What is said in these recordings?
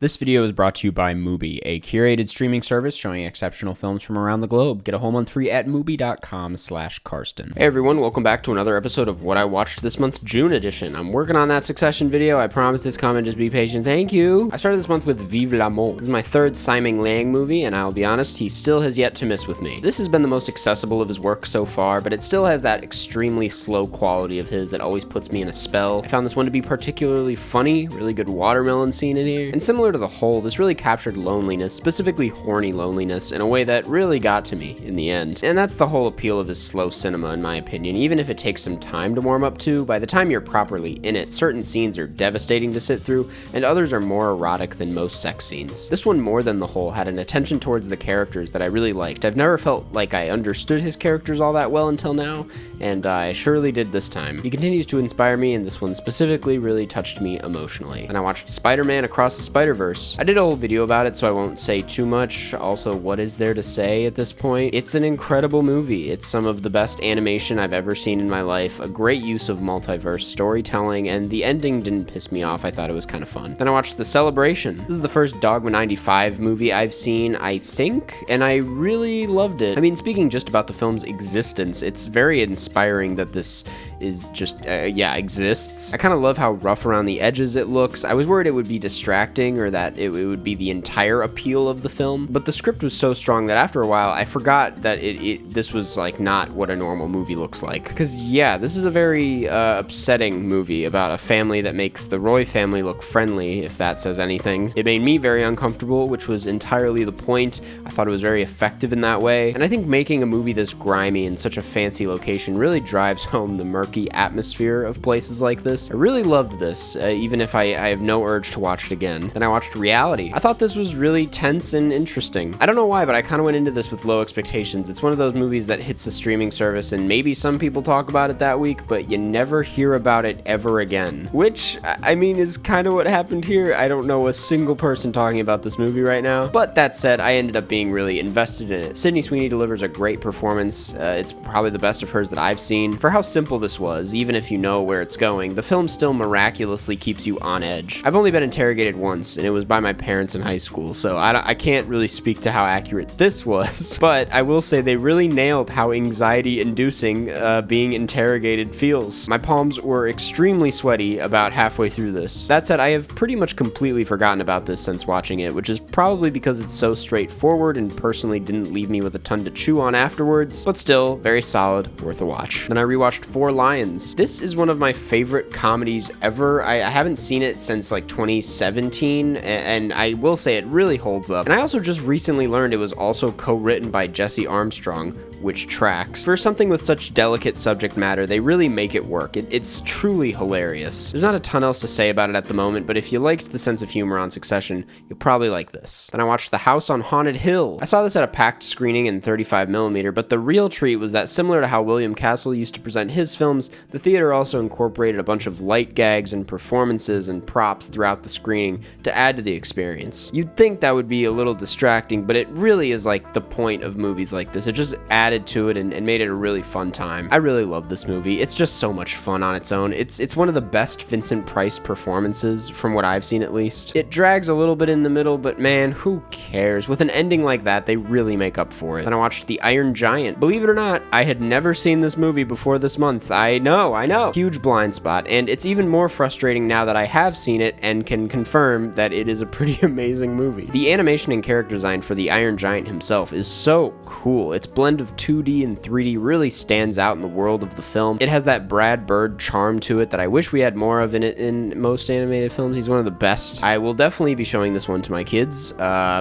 This video is brought to you by Mubi, a curated streaming service showing exceptional films from around the globe. Get a whole month free at Mubi.com/Karsten. Hey everyone, welcome back to another episode of What I Watched This Month, June edition. I'm working on that Succession video. I promise it's coming, just be patient. Thank you. I started this month with Vive l'amour. This is my third Simon Lang movie, and I'll be honest, he still has yet to miss with me. This has been the most accessible of his work so far, but it still has that extremely slow quality of his that always puts me in a spell. I found this one to be particularly funny, really good watermelon scene in here, and similar to The Whole, this really captured loneliness, specifically horny loneliness, in a way that really got to me in the end. And that's the whole appeal of his slow cinema, in my opinion. Even if it takes some time to warm up to, by the time you're properly in it, certain scenes are devastating to sit through, and others are more erotic than most sex scenes. This one, more than The Whole, had an attention towards the characters that I really liked. I've never felt like I understood his characters all that well until now, and I surely did this time. He continues to inspire me, and this one specifically really touched me emotionally. And I watched Spider-Man Across the Spider-Verse. I did a whole video about it, so I won't say too much. Also, what is there to say at this point? It's an incredible movie. It's some of the best animation I've ever seen in my life, a great use of multiverse storytelling, and the ending didn't piss me off. I thought it was kind of fun. Then I watched The Celebration. This is the first Dogma 95 movie I've seen, I think, and I really loved it. I mean, speaking just about the film's existence, it's very inspiring that this is just, exists. I kind of love how rough around the edges it looks. I was worried it would be distracting or that it would be the entire appeal of the film, but the script was so strong that after a while I forgot that this was like not what a normal movie looks like. Because this is a very upsetting movie about a family that makes the Roy family look friendly, if that says anything. It made me very uncomfortable, which was entirely the point. I thought it was very effective in that way, and I think making a movie this grimy in such a fancy location really drives home the murky atmosphere of places like this. I really loved this, even if I have no urge to watch it again. Then I watched Reality. I thought this was really tense and interesting. I don't know why, but I kind of went into this with low expectations. It's one of those movies that hits the streaming service, and maybe some people talk about it that week, but you never hear about it ever again. Which, I mean, is kind of what happened here. I don't know a single person talking about this movie right now. But that said, I ended up being really invested in it. Sydney Sweeney delivers a great performance. It's probably the best of hers that I've seen. For how simple this was, even if you know where it's going, the film still miraculously keeps you on edge. I've only been interrogated once, and it was by my parents in high school, so I can't really speak to how accurate this was, but I will say they really nailed how anxiety-inducing being interrogated feels. My palms were extremely sweaty about halfway through this. That said, I have pretty much completely forgotten about this since watching it, which is probably because it's so straightforward and personally didn't leave me with a ton to chew on afterwards, but still, very solid, worth a watch. Then I rewatched Four Lions. This is one of my favorite comedies ever. I haven't seen it since like 2017, and I will say it really holds up. And I also just recently learned it was also co-written by Jesse Armstrong, which tracks. For something with such delicate subject matter, they really make it work. It's truly hilarious. There's not a ton else to say about it at the moment, but if you liked the sense of humor on Succession, you'll probably like this. Then I watched The House on Haunted Hill. I saw this at a packed screening in 35mm, but the real treat was that similar to how William Castle used to present his films, the theater also incorporated a bunch of light gags and performances and props throughout the screening to add to the experience. You'd think that would be a little distracting, but it really is like the point of movies like this. It just added to it and made it a really fun time. I really love this movie. It's just so much fun on its own. It's one of the best Vincent Price performances, from what I've seen at least. It drags a little bit in the middle, but man, who cares? With an ending like that, they really make up for it. Then I watched The Iron Giant. Believe it or not, I had never seen this movie before this month. I know. Huge blind spot, and it's even more frustrating now that I have seen it and can confirm that it is a pretty amazing movie. The animation and character design for the Iron Giant himself is so cool. Its blend of 2D and 3D really stands out in the world of the film. It has that Brad Bird charm to it that I wish we had more of in most animated films. He's one of the best. I will definitely be showing this one to my kids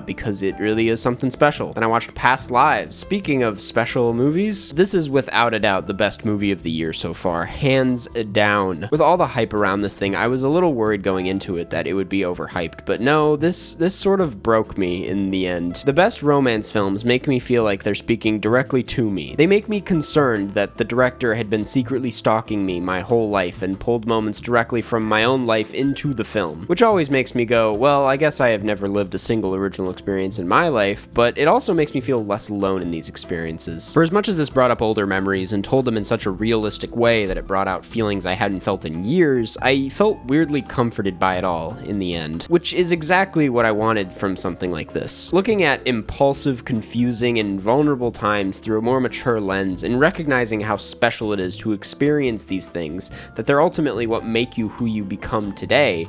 because it really is something special. Then I watched Past Lives. Speaking of special movies, this is without a doubt the best movie of the year so far, hands down. With all the hype around this thing, I was a little worried going into it that it would be overhyped, but no, this sort of broke me in the end. The best romance films make me feel like they're speaking directly to me. They make me concerned that the director had been secretly stalking me my whole life and pulled moments directly from my own life into the film, which always makes me go, well, I guess I have never lived a single original experience in my life, but it also makes me feel less alone in these experiences. For as much as this brought up older memories and told them in such a realistic way that it brought out feelings I hadn't felt in years, I felt weirdly comforted by it all in the end, which is exactly what I wanted from something like this. Looking at impulsive, confusing, and vulnerable times through a more mature lens and recognizing how special it is to experience these things, that they're ultimately what make you who you become today,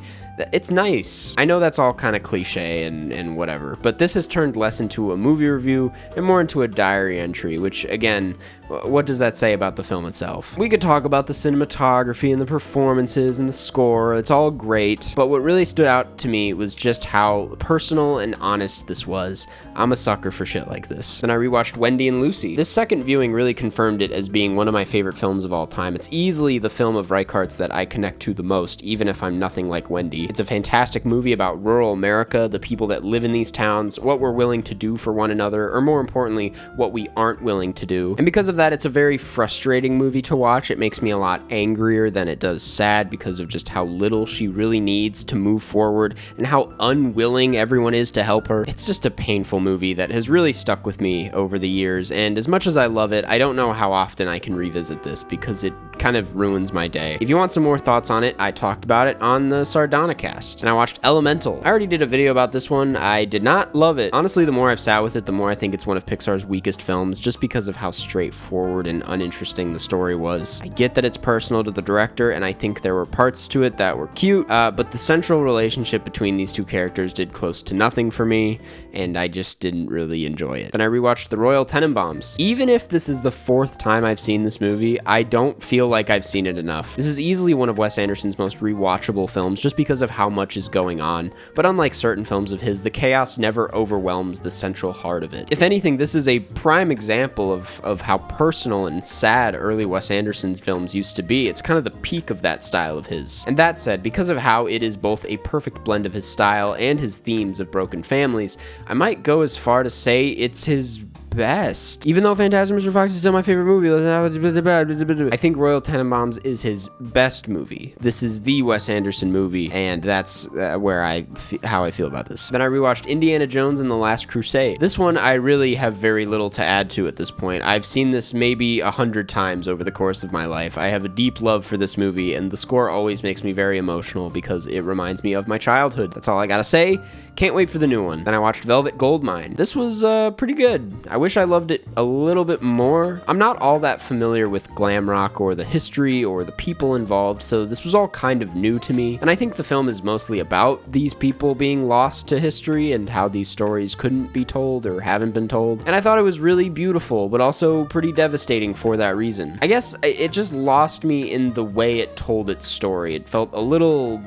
it's nice. I know that's all kind of cliche and whatever, but this has turned less into a movie review and more into a diary entry, which, again, what does that say about the film itself? We could talk about the cinematography and the performances and the score, it's all great, but what really stood out to me was just how personal and honest this was. I'm a sucker for shit like this. Then I rewatched Wendy and Lucy. This second viewing really confirmed it as being one of my favorite films of all time. It's easily the film of Reichardt's that I connect to the most, even if I'm nothing like Wendy. It's a fantastic movie about rural America, the people that live in these towns, what we're willing to do for one another, or more importantly, what we aren't willing to do. And because of that, it's a very frustrating movie to watch. It makes me a lot angrier than it does sad because of just how little she really needs to move forward and how unwilling everyone is to help her. It's just a painful movie that has really stuck with me over the years, and as much as I love it, I don't know how often I can revisit this because it kind of ruins my day. If you want some more thoughts on it, I talked about it on the Sardonicast, and I watched Elemental. I already did a video about this one. I did not love it. Honestly, the more I've sat with it, the more I think it's one of Pixar's weakest films, just because of how straightforward and uninteresting the story was. I get that it's personal to the director, and I think there were parts to it that were cute, but the central relationship between these two characters did close to nothing for me, and I just didn't really enjoy it. Then I rewatched The Royal Tenenbaums. Even if this is the fourth time I've seen this movie, I don't feel like I've seen it enough. This is easily one of Wes Anderson's most rewatchable films just because of how much is going on, but unlike certain films of his, the chaos never overwhelms the central heart of it. If anything, this is a prime example of how personal and sad early Wes Anderson's films used to be. It's kind of the peak of that style of his. And that said, because of how it is both a perfect blend of his style and his themes of broken families, I might go as far to say it's his best. Even though Phantasm Mr. Fox is still my favorite movie, I think Royal Tenenbaums is his best movie. This is the Wes Anderson movie, and that's how I feel about this. Then I rewatched Indiana Jones and the Last Crusade. This one I really have very little to add to at this point. I've seen this maybe 100 times over the course of my life. I have a deep love for this movie, and the score always makes me very emotional because it reminds me of my childhood. That's all I gotta say. Can't wait for the new one. Then I watched Velvet Goldmine. This was pretty good. I wish I loved it a little bit more. I'm not all that familiar with glam rock or the history or the people involved, so this was all kind of new to me. And I think the film is mostly about these people being lost to history and how these stories couldn't be told or haven't been told. And I thought it was really beautiful, but also pretty devastating for that reason. I guess it just lost me in the way it told its story. It felt a little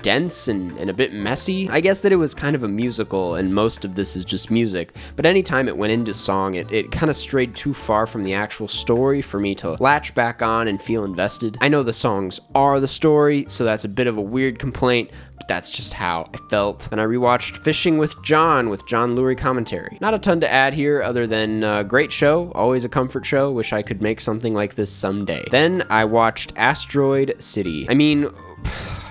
dense and a bit messy. I guess that it was kind of a musical, and most of this is just music, but anytime it went into song, it kind of strayed too far from the actual story for me to latch back on and feel invested. I know the songs are the story, so that's a bit of a weird complaint, but that's just how I felt. And I rewatched Fishing with John Lurie commentary. Not a ton to add here other than great show, always a comfort show, wish I could make something like this someday. Then I watched Asteroid City. I mean,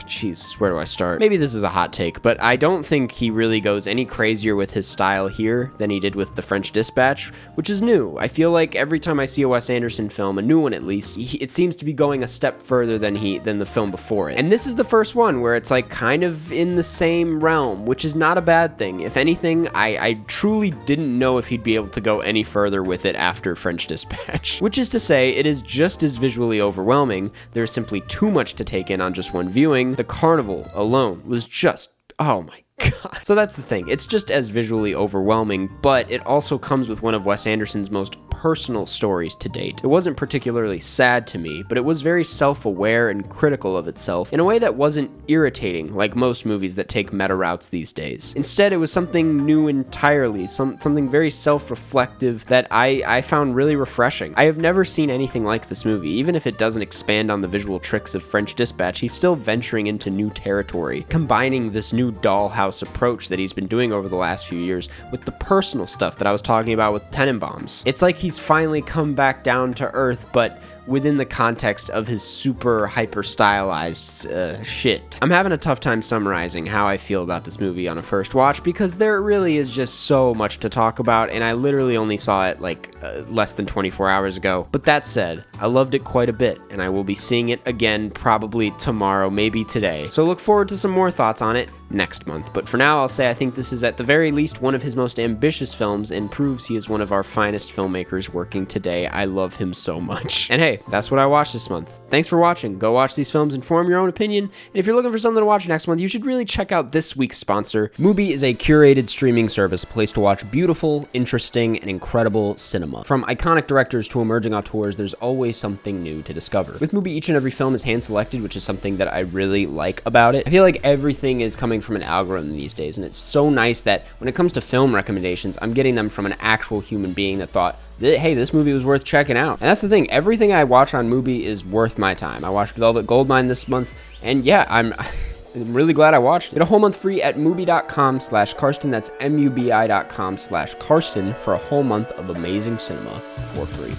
Jesus, where do I start? Maybe this is a hot take, but I don't think he really goes any crazier with his style here than he did with The French Dispatch, which is new. I feel like every time I see a Wes Anderson film, a new one at least, it seems to be going a step further than the film before it. And this is the first one where it's like kind of in the same realm, which is not a bad thing. If anything, I truly didn't know if he'd be able to go any further with it after French Dispatch. Which is to say, it is just as visually overwhelming. There's simply too much to take in on just one viewing. The carnival alone was just, oh my God. So that's the thing. It's just as visually overwhelming, but it also comes with one of Wes Anderson's most personal stories to date. It wasn't particularly sad to me, but it was very self-aware and critical of itself in a way that wasn't irritating like most movies that take meta routes these days. Instead, it was something new entirely, something very self-reflective that I found really refreshing. I have never seen anything like this movie. Even if it doesn't expand on the visual tricks of French Dispatch, he's still venturing into new territory, combining this new dollhouse approach that he's been doing over the last few years with the personal stuff that I was talking about with Tenenbaums. It's like he's he's finally come back down to earth, but within the context of his super hyper stylized shit. I'm having a tough time summarizing how I feel about this movie on a first watch because there really is just so much to talk about, and I literally only saw it like less than 24 hours ago. But that said, I loved it quite a bit, and I will be seeing it again probably tomorrow, maybe today. So look forward to some more thoughts on it next month. But for now, I'll say I think this is at the very least one of his most ambitious films and proves he is one of our finest filmmakers working today. I love him so much. And hey, that's what I watched this month. Thanks for watching. Go watch these films and form your own opinion. And if you're looking for something to watch next month, you should really check out this week's sponsor. Mubi is a curated streaming service, a place to watch beautiful, interesting, and incredible cinema. From iconic directors to emerging auteurs, there's always something new to discover. With Mubi, each and every film is hand-selected, which is something that I really like about it. I feel like everything is coming from an algorithm these days, and it's so nice that when it comes to film recommendations, I'm getting them from an actual human being that thought, hey, this movie was worth checking out. And that's the thing, everything I watch on Mubi is worth my time. I watched Velvet Goldmine this month, and yeah, I'm really glad I watched it. Get a whole month free at Mubi.com/Karsten. That's MUBI.com/Karsten for a whole month of amazing cinema for free.